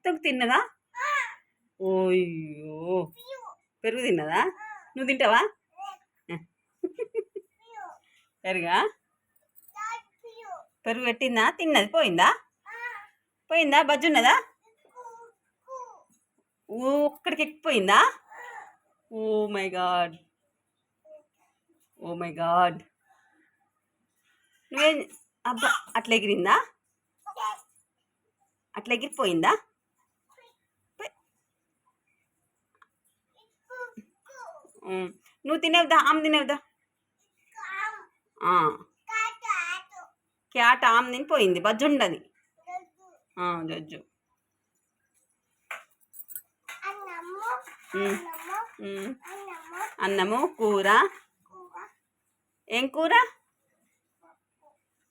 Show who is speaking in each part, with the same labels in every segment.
Speaker 1: మొత్తం తిన్నదా? ఓయ్యో, పెరుగు తిన్నదా? నువ్వు తింటావా? పెరుగా? పెరుగు పెట్టిందా? తిన్నది పోయిందా? పోయిందా? బజ్జున్నదా? ఒక్కడికి ఎక్కిపోయిందా? Oh my God, oh my God. నువ్వేం అబ్బా, అట్లా ఎగిరిందా? అట్లా ఎగిరిపోయిందా? నువ్వు తినేవద్దా? ఆమె తినేవద్దా? క్యాట్ ఆమె తిని పోయింది, బజ్జుండది. జజ్జు. అన్నము, కూర. ఏం కూర?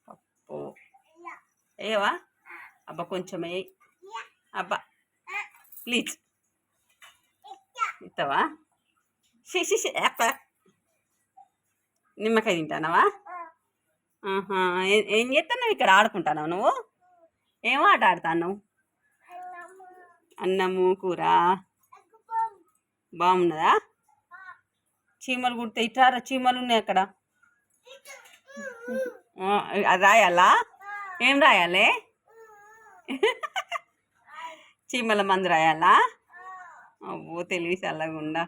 Speaker 1: పప్పు. ఏవా? అబ్బా కొంచెం వేయి. అబ్బా ప్లీజ్ ఇస్తావా? నిమ్మకాయ తింటానవా? ఏం చేస్తున్నావు ఇక్కడ? ఆడుకుంటున్నావు నువ్వు? ఏం ఆట ఆడుతున్నావు? అన్నము, కూర. బాగున్నదా? చీమలు కుడితే ఇట్టారా? చీమలు ఉన్నాయి అక్కడ. అది రాయాలా? ఏం రాయాలి? చీమల మందు రాయాలా? అవ్వో తెలివి చల్లగుండా.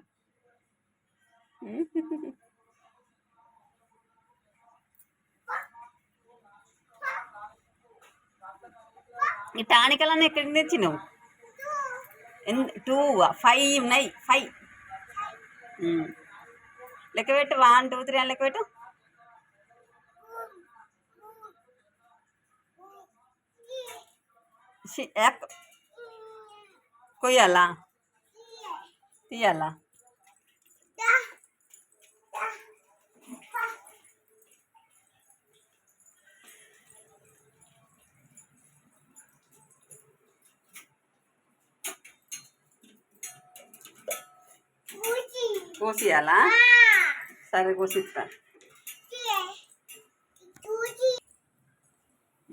Speaker 1: ఈ టానికలన్నీ ఎక్కడికి తెచ్చినావు? 2 5 ఉన్నాయి. 5 లెక్క పెట్టు. 1 2 3 అని లెక్క పెట్టు. కొయ్యాలా? తీయాలా? కోసియాలా? సరే కోసిస్తా.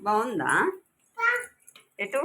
Speaker 1: బాగుందా? ఎటు?